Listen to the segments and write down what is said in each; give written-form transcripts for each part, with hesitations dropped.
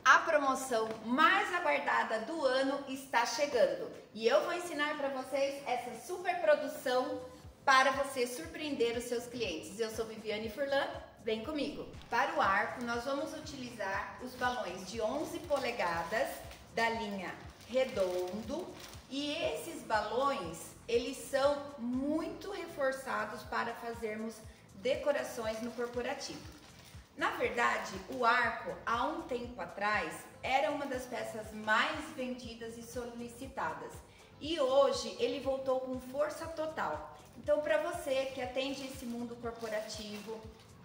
A promoção mais aguardada do ano está chegando e eu vou ensinar para vocês essa super produção para você surpreender os seus clientes. Eu sou Viviane Furlan, vem comigo. Para o arco, nós vamos utilizar os balões de 11 polegadas da linha Redondo e esses balões, eles são muito reforçados para fazermos decorações no corporativo. Na verdade, o arco, há um tempo atrás, era uma das peças mais vendidas e solicitadas. E hoje ele voltou com força total. Então, para você que atende esse mundo corporativo,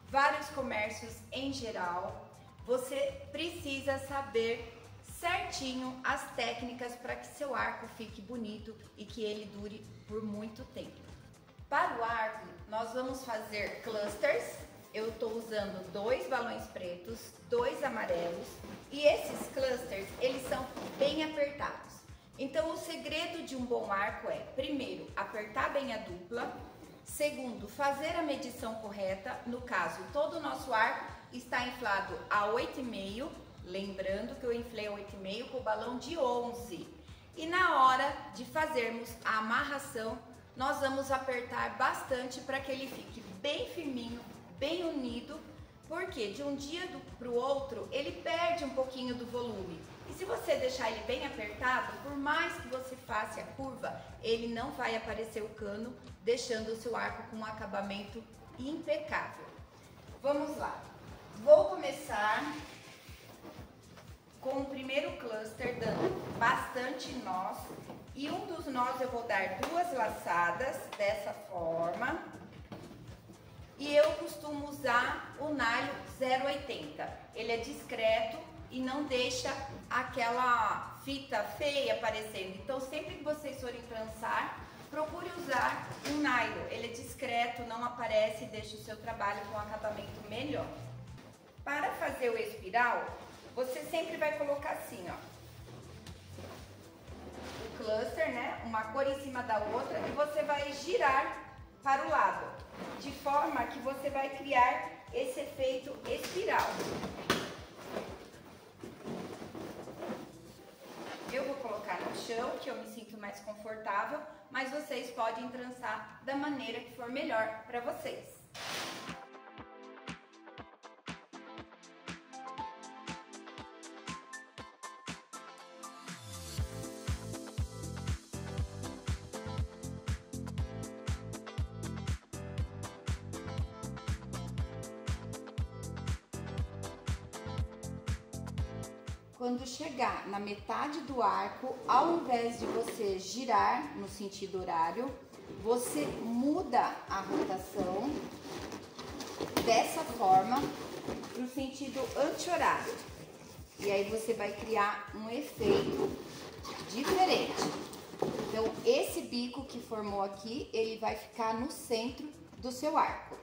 vários comércios em geral, você precisa saber certinho as técnicas para que seu arco fique bonito e que ele dure por muito tempo. Para o arco, nós vamos fazer clusters. Eu estou usando 2 balões pretos, 2 amarelos e esses clusters, eles são bem apertados. Então o segredo de um bom arco é, primeiro, apertar bem a dupla, segundo, fazer a medição correta, no caso, todo o nosso arco está inflado a 8,5, lembrando que eu inflei a 8,5 com o balão de 11. E na hora de fazermos a amarração, nós vamos apertar bastante para que ele fique bem firminho, bem unido, porque de um dia para o outro ele perde um pouquinho do volume. E se você deixar ele bem apertado, por mais que você faça a curva, ele não vai aparecer o cano, deixando o seu arco com um acabamento impecável. Vamos lá. Vou começar com o primeiro cluster, dando bastante nós. E um dos nós eu vou dar 2 laçadas, dessa forma. E eu costumo usar o nylon 0,80. Ele é discreto e não deixa aquela fita feia aparecendo. Então, sempre que vocês forem trançar, procure usar um nylon. Ele é discreto, não aparece e deixa o seu trabalho com um acabamento melhor. Para fazer o espiral, você sempre vai colocar assim, ó. O cluster, né? Uma cor em cima da outra e você vai girar para o lado, de forma que você vai criar esse efeito espiral. Eu vou colocar no chão, que eu me sinto mais confortável, mas vocês podem trançar da maneira que for melhor para vocês. Quando chegar na metade do arco, ao invés de você girar no sentido horário, você muda a rotação dessa forma para o sentido anti-horário. E aí você vai criar um efeito diferente. Então, esse bico que formou aqui, ele vai ficar no centro do seu arco.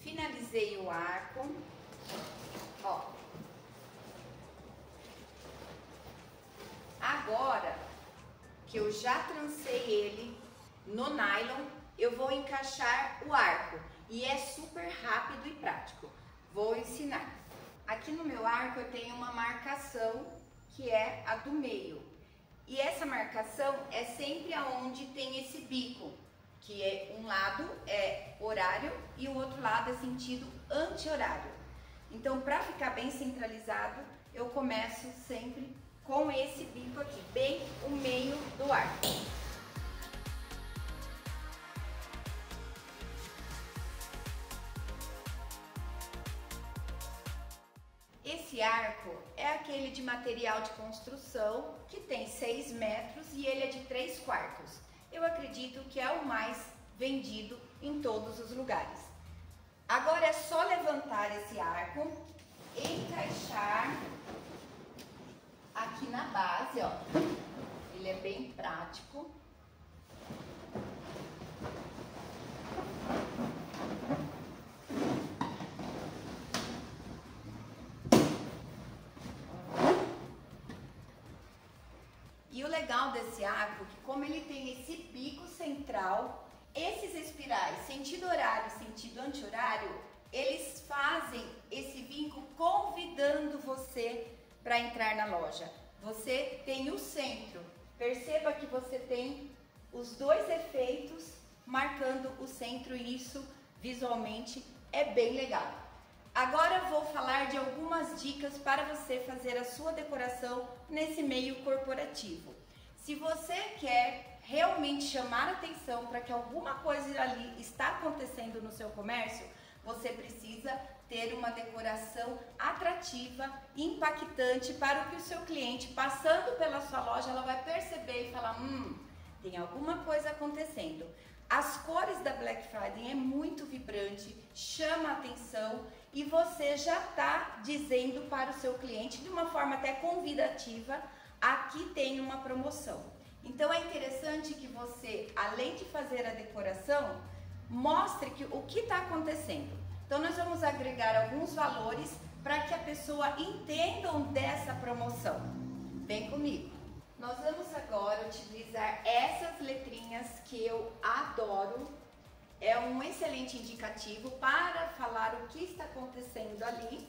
Finalizei o arco, ó. Agora que eu já trancei ele no nylon, eu vou encaixar o arco e é super rápido e prático. Vou ensinar. Aqui no meu arco eu tenho uma marcação que é a do meio e essa marcação é sempre aonde tem esse bico, que é um lado é horário e o outro lado é sentido anti-horário. Então, para ficar bem centralizado, eu começo sempre com esse bico aqui, bem o meio do arco. Esse arco é aquele de material de construção que tem 6 metros e ele é de 3/4. Eu acredito que é o mais vendido em todos os lugares. Agora é só levantar esse arco, encaixar aqui na base, ó. Ele é bem prático. E o legal desse arco é que como ele tem esse pico central, Esses espirais, sentido horário e sentido anti-horário, eles fazem esse vínculo convidando você para entrar na loja. Você tem o centro. Perceba que você tem os dois efeitos marcando o centro e isso visualmente é bem legal. Agora eu vou falar de algumas dicas para você fazer a sua decoração nesse meio corporativo. Se você quer realmente chamar atenção para que alguma coisa ali está acontecendo no seu comércio, você precisa ter uma decoração atrativa, impactante para que o seu cliente, passando pela sua loja, ela vai perceber e falar, tem alguma coisa acontecendo. As cores da Black Friday é muito vibrante, chama a atenção e você já está dizendo para o seu cliente de uma forma até convidativa, aqui tem uma promoção. Então é interessante que você, além de fazer a decoração, mostre o que está acontecendo. Então nós vamos agregar alguns valores para que a pessoa entenda dessa promoção. Vem comigo. Nós vamos agora utilizar essas letrinhas que eu adoro. É um excelente indicativo para falar o que está acontecendo ali.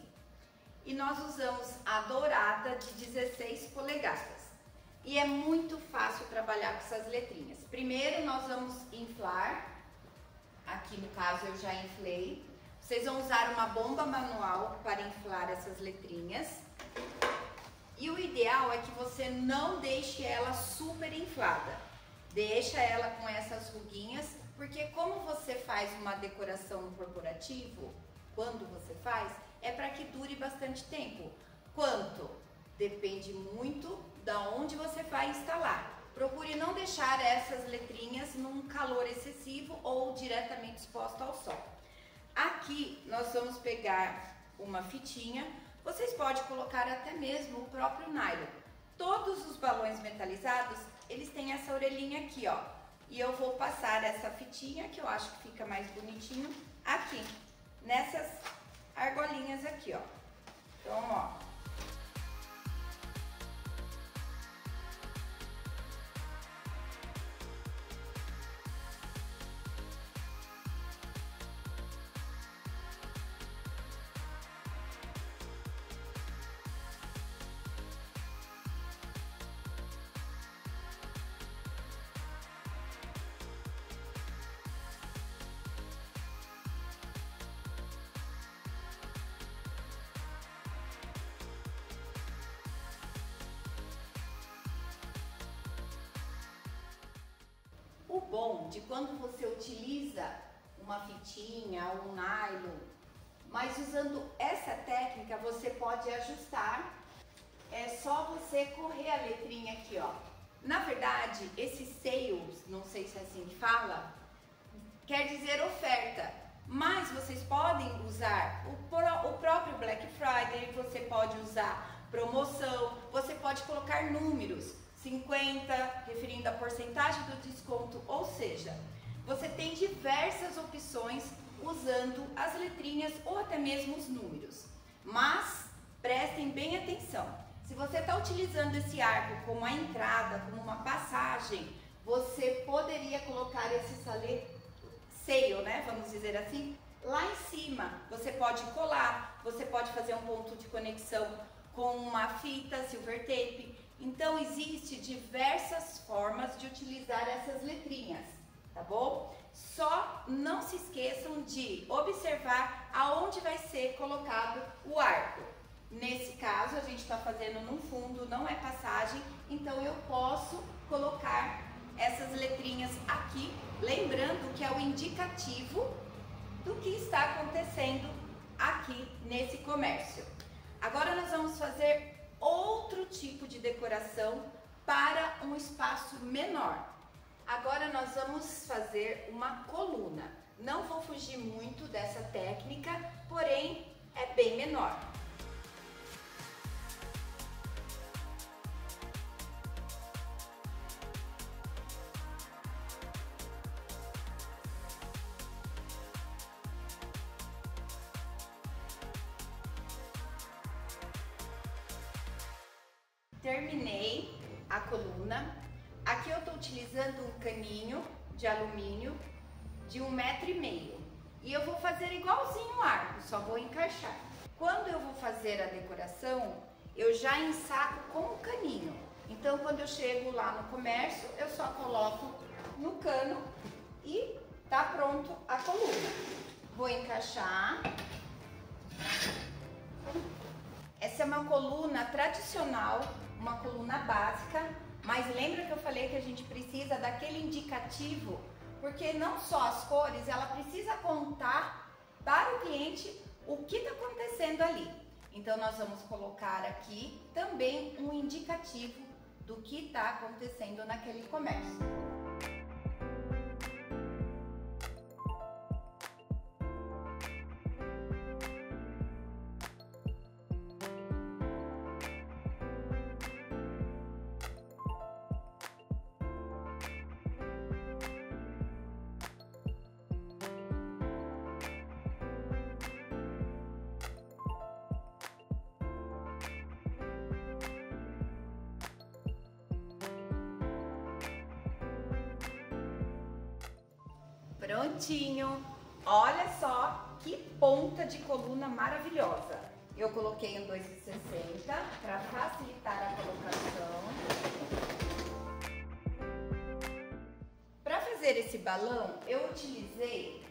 E nós usamos a dourada de 16 polegadas. E é muito fácil trabalhar com essas letrinhas. Primeiro nós vamos inflar. Aqui no caso eu já inflei. Vocês vão usar uma bomba manual para inflar essas letrinhas. E o ideal é que você não deixe ela super inflada. Deixa ela com essas ruguinhas, porque como você faz uma decoração no corporativo, quando você faz, é para que dure bastante tempo. Quanto? Depende muito da onde você vai instalar. Procure não deixar essas letrinhas num calor excessivo ou diretamente exposto ao sol. Aqui nós vamos pegar uma fitinha, vocês podem colocar até mesmo o próprio nylon. Todos os balões metalizados, eles têm essa orelhinha aqui, ó. E eu vou passar essa fitinha, que eu acho que fica mais bonitinho, aqui, nessas argolinhas aqui, ó. Então, ó. O bom de quando você utiliza uma fitinha ou um nylon, mas usando essa técnica você pode ajustar, é só você correr a letrinha aqui, ó. Na verdade, esse sales, não sei se é assim que fala, quer dizer oferta, mas vocês podem usar o próprio Black Friday, você pode usar promoção, você pode colocar números. 50, referindo a porcentagem do desconto, ou seja, você tem diversas opções usando as letrinhas ou até mesmo os números. Mas prestem bem atenção, se você está utilizando esse arco como a entrada, como uma passagem, você poderia colocar esse sale, né, vamos dizer assim, lá em cima. Você pode colar, você pode fazer um ponto de conexão com uma fita silver tape. Então, existe diversas formas de utilizar essas letrinhas, tá bom? Só não se esqueçam de observar aonde vai ser colocado o arco. Nesse caso, a gente está fazendo no fundo, não é passagem, então eu posso colocar essas letrinhas aqui, lembrando que é o indicativo do que está acontecendo aqui nesse comércio. Agora nós vamos fazer outro tipo de decoração para um espaço menor. Agora nós vamos fazer uma coluna. Não vou fugir muito dessa técnica, porém é bem menor. Terminei a coluna. Aqui eu estou utilizando um caninho de alumínio de 1,5 m. E eu vou fazer igualzinho o arco, só vou encaixar. Quando eu vou fazer a decoração, eu já ensaco com o caninho. Então, quando eu chego lá no comércio, eu só coloco no cano e tá pronto a coluna. Vou encaixar. Essa é uma coluna tradicional, uma coluna básica, mas lembra que eu falei que a gente precisa daquele indicativo, porque não só as cores, ela precisa contar para o cliente o que está acontecendo ali. Então, nós vamos colocar aqui também um indicativo do que está acontecendo naquele comércio. Prontinho! Olha só que ponta de coluna maravilhosa. Eu coloquei um 2,60 para facilitar a colocação. Para fazer esse balão, eu utilizei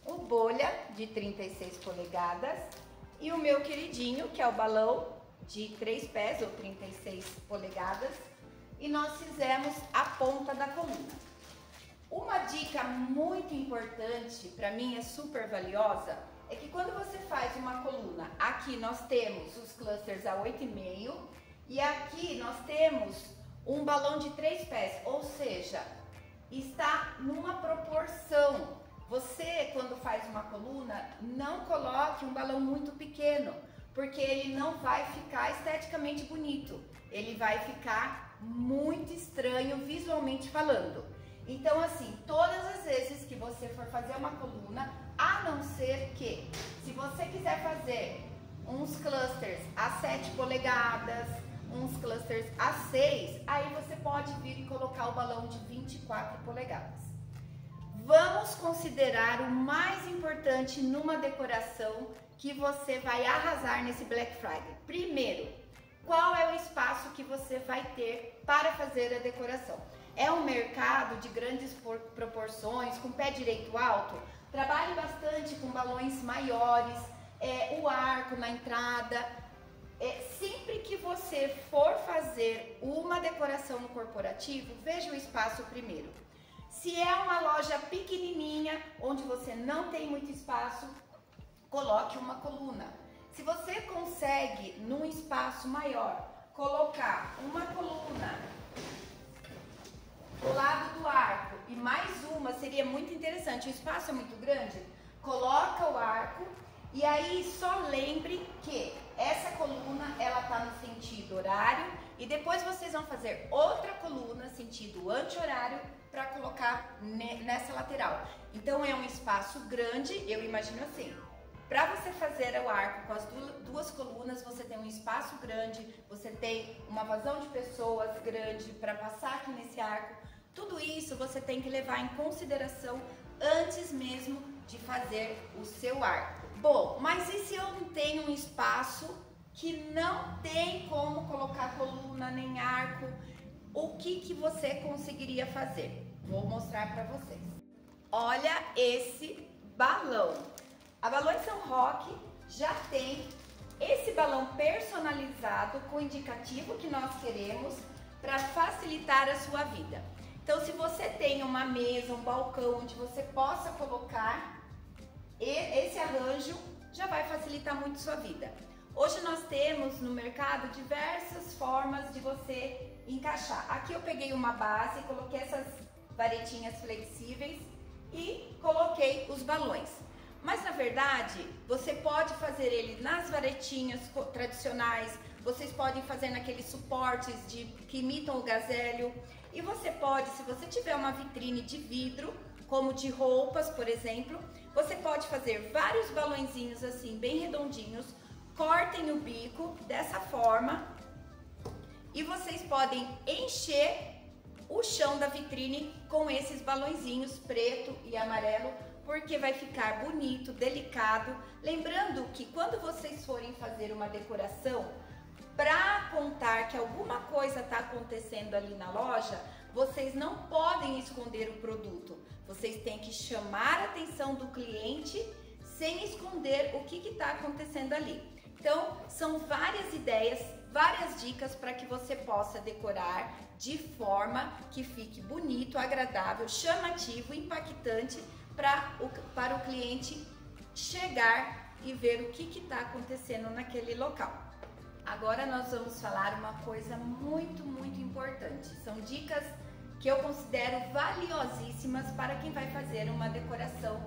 o bolha de 36 polegadas e o meu queridinho, que é o balão de 3 pés ou 36 polegadas. E nós fizemos a ponta da coluna. Uma dica muito importante, para mim é super valiosa, é que quando você faz uma coluna, aqui nós temos os clusters a 8,5 e aqui nós temos um balão de 3 pés, ou seja, está numa proporção. Você, quando faz uma coluna, não coloque um balão muito pequeno, porque ele não vai ficar esteticamente bonito, ele vai ficar muito estranho visualmente falando. Então, assim, todas as vezes que você for fazer uma coluna, a não ser que, se você quiser fazer uns clusters a 7 polegadas, uns clusters a 6, aí você pode vir e colocar o balão de 24 polegadas. Vamos considerar o mais importante numa decoração que você vai arrasar nesse Black Friday. Primeiro, qual é o espaço que você vai ter para fazer a decoração? É um mercado de grandes proporções, com pé direito alto? Trabalhe bastante com balões maiores, o arco na entrada. Sempre que você for fazer uma decoração no corporativo, veja o espaço primeiro. Se é uma loja pequenininha, onde você não tem muito espaço, coloque uma coluna. Se você consegue, num espaço maior, colocar uma coluna do lado do arco e mais uma, seria muito interessante. O espaço é muito grande, coloca o arco e aí só lembre que essa coluna ela tá no sentido horário e depois vocês vão fazer outra coluna sentido anti-horário para colocar nessa lateral. Então é um espaço grande, eu imagino assim. Para você fazer o arco com as duas colunas, você tem um espaço grande, você tem uma vazão de pessoas grande para passar aqui nesse arco. Tudo isso você tem que levar em consideração antes mesmo de fazer o seu arco. Bom, mas e se eu não tenho um espaço que não tem como colocar coluna nem arco? O que você conseguiria fazer? Vou mostrar para vocês. Olha esse balão. A Balões São Roque já tem esse balão personalizado com o indicativo que nós queremos para facilitar a sua vida. Então, se você tem uma mesa, um balcão onde você possa colocar esse arranjo, já vai facilitar muito sua vida. Hoje nós temos no mercado diversas formas de você encaixar. Aqui eu peguei uma base, coloquei essas varetinhas flexíveis e coloquei os balões. Mas na verdade, você pode fazer ele nas varetinhas tradicionais, vocês podem fazer naqueles suportes que imitam o gazélio. E você pode, se você tiver uma vitrine de vidro, como de roupas, por exemplo, você pode fazer vários balõezinhos assim, bem redondinhos, cortem o bico dessa forma e vocês podem encher o chão da vitrine com esses balõezinhos preto e amarelo, porque vai ficar bonito, delicado. Lembrando que quando vocês forem fazer uma decoração, para contar que alguma coisa está acontecendo ali na loja, vocês não podem esconder o produto. Vocês têm que chamar a atenção do cliente sem esconder o que está acontecendo ali. Então, são várias ideias, várias dicas para que você possa decorar de forma que fique bonito, agradável, chamativo, impactante para o cliente chegar e ver o que está acontecendo naquele local. Agora nós vamos falar uma coisa muito importante. São dicas que eu considero valiosíssimas para quem vai fazer uma decoração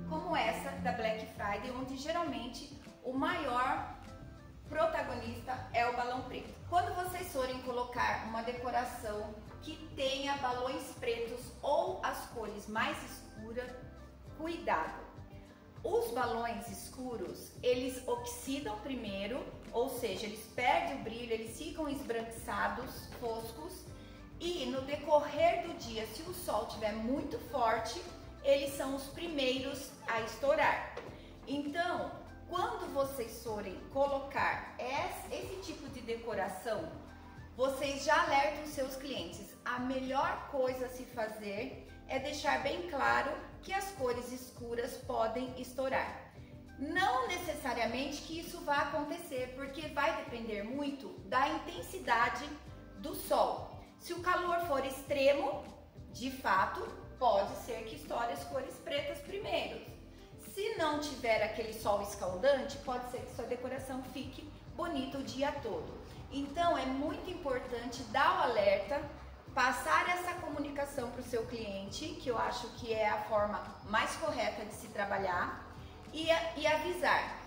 como essa da Black Friday, onde geralmente o maior protagonista é o balão preto. Quando vocês forem colocar uma decoração que tenha balões pretos ou as cores mais escuras, cuidado! Os balões escuros, eles oxidam primeiro, ou seja, eles perdem o brilho, eles ficam esbranquiçados, foscos, e no decorrer do dia, se o sol estiver muito forte, eles são os primeiros a estourar. Então, quando vocês forem colocar esse tipo de decoração, vocês já alertam os seus clientes. A melhor coisa a se fazer é deixar bem claro que as cores escuras podem estourar. Não necessariamente que isso vá acontecer, porque vai depender muito da intensidade do sol. Se o calor for extremo, de fato, pode ser que estoure as cores pretas primeiro. Se não tiver aquele sol escaldante, pode ser que sua decoração fique bonita o dia todo. Então, é muito importante dar o alerta, passar essa comunicação para o seu cliente, que eu acho que é a forma mais correta de se trabalhar, e avisar.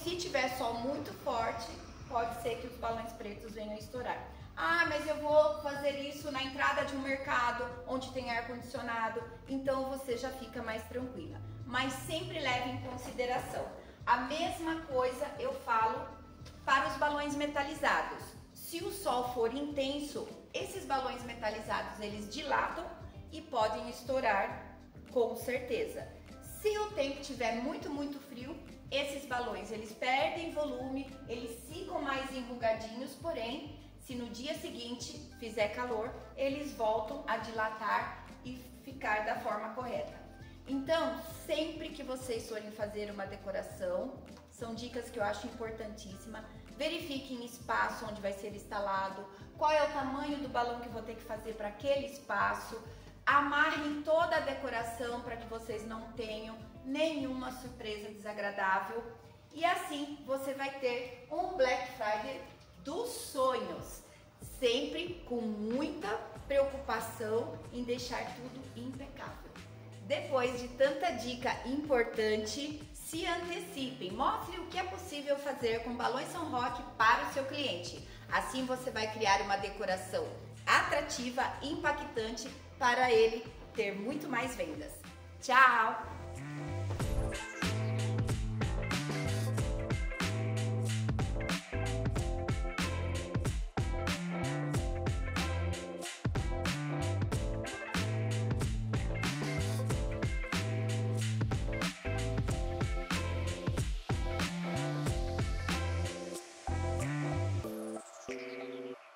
Se tiver sol muito forte, pode ser que os balões pretos venham a estourar. Ah, mas eu vou fazer isso na entrada de um mercado onde tem ar-condicionado, então você já fica mais tranquila. Mas sempre leve em consideração. A mesma coisa eu falo para os balões metalizados. Se o sol for intenso, esses balões metalizados, eles dilatam e podem estourar com certeza. Se o tempo estiver muito frio, esses balões, eles perdem volume, eles ficam mais enrugadinhos, porém, se no dia seguinte fizer calor, eles voltam a dilatar e ficar da forma correta. Então, sempre que vocês forem fazer uma decoração, são dicas que eu acho importantíssimas. Verifiquem espaço onde vai ser instalado, qual é o tamanho do balão que eu vou ter que fazer para aquele espaço. Amarrem toda a decoração para que vocês não tenham nenhuma surpresa desagradável. E assim você vai ter um Black Friday dos sonhos, sempre com muita preocupação em deixar tudo impecável. Depois de tanta dica importante, se antecipem, mostre o que é possível fazer com balões São Roque para o seu cliente. Assim você vai criar uma decoração atrativa, impactante para ele ter muito mais vendas. Tchau!